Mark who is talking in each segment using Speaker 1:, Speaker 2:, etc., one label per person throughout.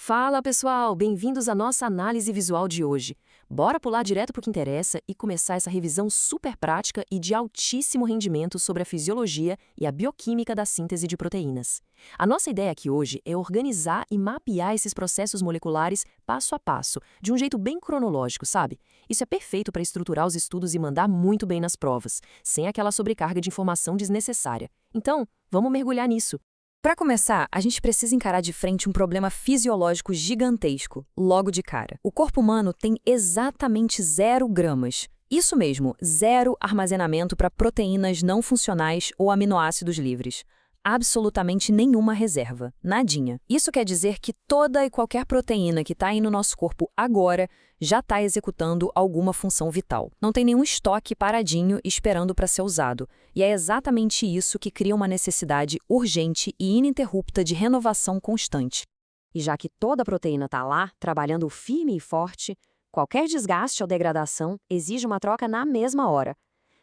Speaker 1: Fala pessoal, bem-vindos à nossa análise visual de hoje. Bora pular direto para o que interessa e começar essa revisão super prática e de altíssimo rendimento sobre a fisiologia e a bioquímica da síntese de proteínas. A nossa ideia aqui hoje é organizar e mapear esses processos moleculares passo a passo, de um jeito bem cronológico, sabe? Isso é perfeito para estruturar os estudos e mandar muito bem nas provas, sem aquela sobrecarga de informação desnecessária. Então, vamos mergulhar nisso.
Speaker 2: Para começar, a gente precisa encarar de frente um problema fisiológico gigantesco, logo de cara. O corpo humano tem exatamente 0 gramas. Isso mesmo, 0 armazenamento para proteínas não funcionais ou aminoácidos livres. Absolutamente nenhuma reserva, nadinha. Isso quer dizer que toda e qualquer proteína que está aí no nosso corpo agora já está executando alguma função vital. Não tem nenhum estoque paradinho esperando para ser usado. E é exatamente isso que cria uma necessidade urgente e ininterrupta de renovação constante.
Speaker 3: E já que toda proteína está lá, trabalhando firme e forte, qualquer desgaste ou degradação exige uma troca na mesma hora.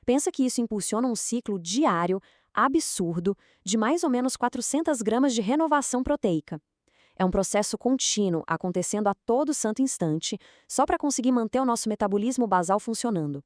Speaker 3: Pensa que isso impulsiona um ciclo diário absurdo de mais ou menos 400 gramas de renovação proteica. É um processo contínuo acontecendo a todo santo instante, só para conseguir manter o nosso metabolismo basal funcionando.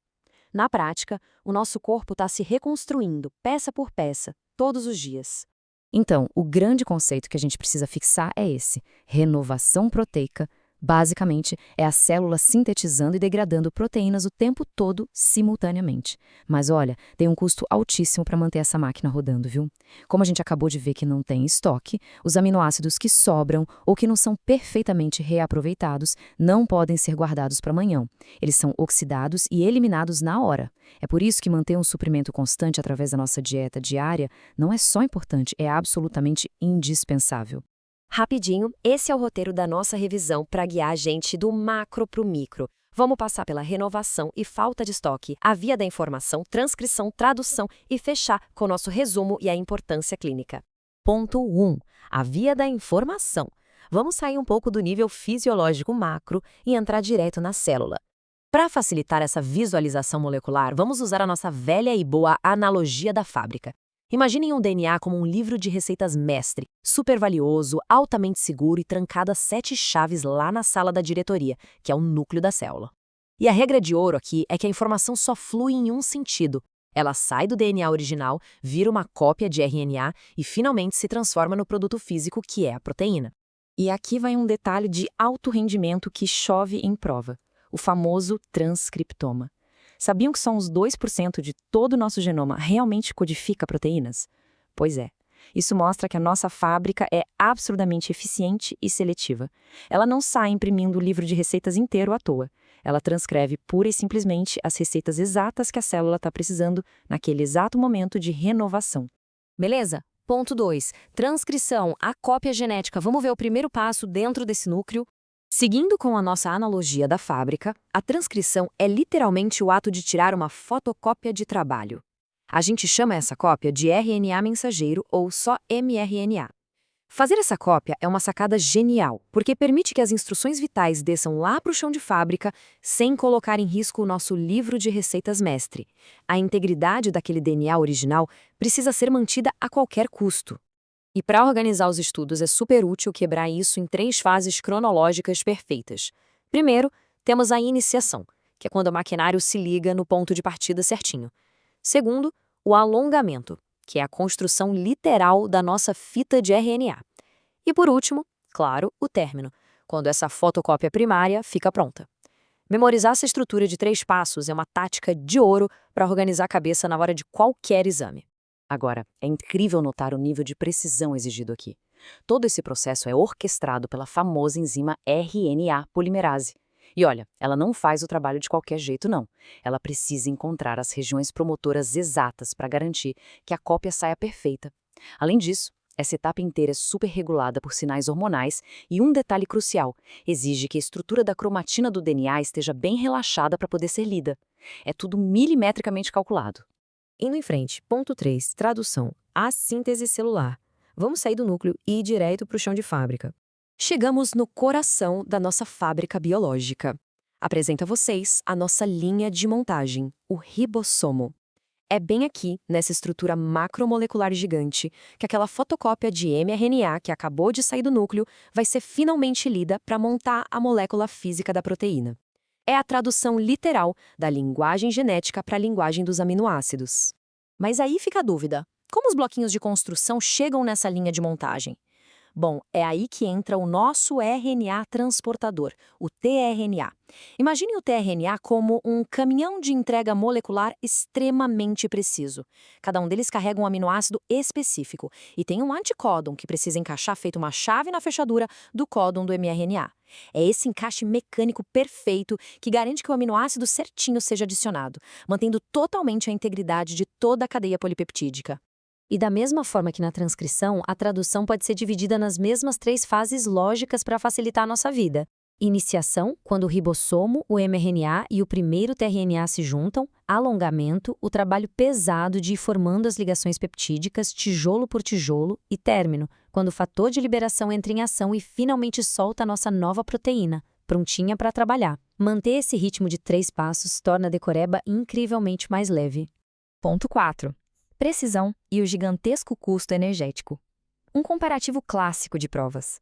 Speaker 3: Na prática, o nosso corpo está se reconstruindo, peça por peça, todos os dias.
Speaker 2: Então, o grande conceito que a gente precisa fixar é esse: renovação proteica. Basicamente, é a célula sintetizando e degradando proteínas o tempo todo, simultaneamente. Mas olha, tem um custo altíssimo para manter essa máquina rodando, viu? Como a gente acabou de ver que não tem estoque, os aminoácidos que sobram ou que não são perfeitamente reaproveitados não podem ser guardados para amanhã. Eles são oxidados e eliminados na hora. É por isso que manter um suprimento constante através da nossa dieta diária não é só importante, é absolutamente indispensável.
Speaker 3: Rapidinho, esse é o roteiro da nossa revisão para guiar a gente do macro para o micro. Vamos passar pela renovação e falta de estoque, a via da informação, transcrição, tradução e fechar com o nosso resumo e a importância clínica. Ponto 1. A via da informação. Vamos sair um pouco do nível fisiológico macro e entrar direto na célula. Para facilitar essa visualização molecular, vamos usar a nossa velha e boa analogia da fábrica. Imaginem um DNA como um livro de receitas mestre, super valioso, altamente seguro e trancado a 7 chaves lá na sala da diretoria, que é o núcleo da célula. E a regra de ouro aqui é que a informação só flui em um sentido. Ela sai do DNA original, vira uma cópia de RNA e finalmente se transforma no produto físico que é a proteína.
Speaker 2: E aqui vai um detalhe de alto rendimento que chove em prova: o famoso transcriptoma. Sabiam que só uns 2% de todo o nosso genoma realmente codifica proteínas? Pois é. Isso mostra que a nossa fábrica é absurdamente eficiente e seletiva. Ela não sai imprimindo o livro de receitas inteiro à toa. Ela transcreve pura e simplesmente as receitas exatas que a célula está precisando naquele exato momento de renovação.
Speaker 3: Beleza? Ponto 2. Transcrição, a cópia genética. Vamos ver o primeiro passo dentro desse núcleo. Seguindo com a nossa analogia da fábrica, a transcrição é literalmente o ato de tirar uma fotocópia de trabalho. A gente chama essa cópia de RNA mensageiro ou só mRNA. Fazer essa cópia é uma sacada genial, porque permite que as instruções vitais desçam lá para o chão de fábrica sem colocar em risco o nosso livro de receitas mestre. A integridade daquele DNA original precisa ser mantida a qualquer custo. E para organizar os estudos é super útil quebrar isso em 3 fases cronológicas perfeitas. Primeiro, temos a iniciação, que é quando o maquinário se liga no ponto de partida certinho. Segundo, o alongamento, que é a construção literal da nossa fita de RNA. E por último, claro, o término, quando essa fotocópia primária fica pronta. Memorizar essa estrutura de 3 passos é uma tática de ouro para organizar a cabeça na hora de qualquer exame.
Speaker 4: Agora, é incrível notar o nível de precisão exigido aqui. Todo esse processo é orquestrado pela famosa enzima RNA polimerase. E olha, ela não faz o trabalho de qualquer jeito, não. Ela precisa encontrar as regiões promotoras exatas para garantir que a cópia saia perfeita. Além disso, essa etapa inteira é super regulada por sinais hormonais e um detalhe crucial: exige que a estrutura da cromatina do DNA esteja bem relaxada para poder ser lida. É tudo milimetricamente calculado.
Speaker 3: Indo em frente, ponto 3, tradução, a síntese celular. Vamos sair do núcleo e ir direto para o chão de fábrica. Chegamos no coração da nossa fábrica biológica. Apresento a vocês a nossa linha de montagem, o ribossomo. É bem aqui, nessa estrutura macromolecular gigante, que aquela fotocópia de mRNA que acabou de sair do núcleo vai ser finalmente lida para montar a molécula física da proteína. É a tradução literal da linguagem genética para a linguagem dos aminoácidos. Mas aí fica a dúvida: como os bloquinhos de construção chegam nessa linha de montagem? Bom, é aí que entra o nosso RNA transportador, o tRNA. Imagine o tRNA como um caminhão de entrega molecular extremamente preciso. Cada um deles carrega um aminoácido específico e tem um anticódon que precisa encaixar feito uma chave na fechadura do códon do mRNA. É esse encaixe mecânico perfeito que garante que o aminoácido certinho seja adicionado, mantendo totalmente a integridade de toda a cadeia polipeptídica. E da mesma forma que na transcrição, a tradução pode ser dividida nas mesmas 3 fases lógicas para facilitar a nossa vida. Iniciação, quando o ribossomo, o mRNA e o primeiro tRNA se juntam. Alongamento, o trabalho pesado de ir formando as ligações peptídicas, tijolo por tijolo. E término, quando o fator de liberação entra em ação e finalmente solta a nossa nova proteína, prontinha para trabalhar. Manter esse ritmo de 3 passos torna a decoreba incrivelmente mais leve. Ponto 4. Precisão e o gigantesco custo energético. Um comparativo clássico de provas.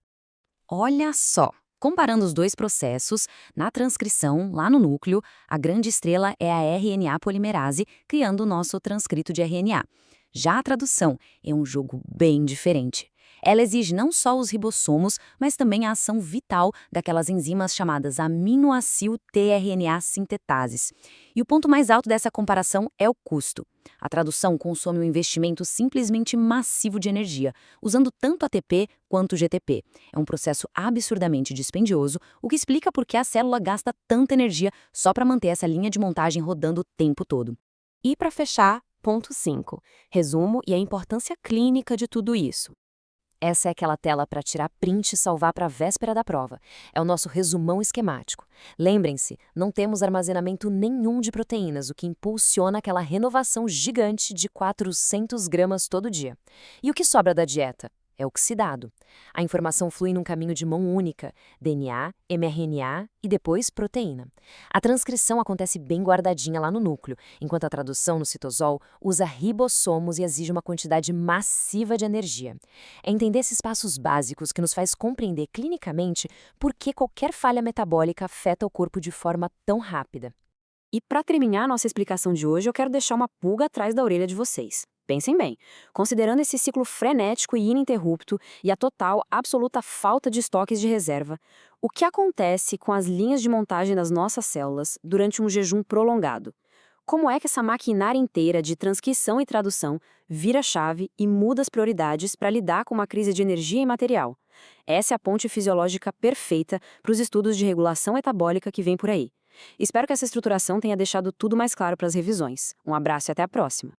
Speaker 4: Olha só! Comparando os dois processos, na transcrição, lá no núcleo, a grande estrela é a RNA polimerase, criando o nosso transcrito de RNA. Já a tradução é um jogo bem diferente. Ela exige não só os ribossomos, mas também a ação vital daquelas enzimas chamadas aminoacil-tRNA sintetases. E o ponto mais alto dessa comparação é o custo. A tradução consome um investimento simplesmente massivo de energia, usando tanto ATP quanto GTP. É um processo absurdamente dispendioso, o que explica por que a célula gasta tanta energia só para manter essa linha de montagem rodando o tempo todo.
Speaker 3: E para fechar, ponto 5. Resumo e a importância clínica de tudo isso. Essa é aquela tela para tirar print e salvar para a véspera da prova. É o nosso resumão esquemático. Lembrem-se, não temos armazenamento nenhum de proteínas, o que impulsiona aquela renovação gigante de 400 gramas todo dia. E o que sobra da dieta? É oxidado. A informação flui num caminho de mão única, DNA, mRNA e depois proteína. A transcrição acontece bem guardadinha lá no núcleo, enquanto a tradução no citosol usa ribossomos e exige uma quantidade massiva de energia. É entender esses passos básicos que nos faz compreender clinicamente por que qualquer falha metabólica afeta o corpo de forma tão rápida. E para terminar a nossa explicação de hoje, eu quero deixar uma pulga atrás da orelha de vocês. Pensem bem, considerando esse ciclo frenético e ininterrupto e a total, absoluta falta de estoques de reserva, o que acontece com as linhas de montagem das nossas células durante um jejum prolongado? Como é que essa maquinária inteira de transcrição e tradução vira chave e muda as prioridades para lidar com uma crise de energia e material? Essa é a ponte fisiológica perfeita para os estudos de regulação metabólica que vem por aí. Espero que essa estruturação tenha deixado tudo mais claro para as revisões. Um abraço e até a próxima!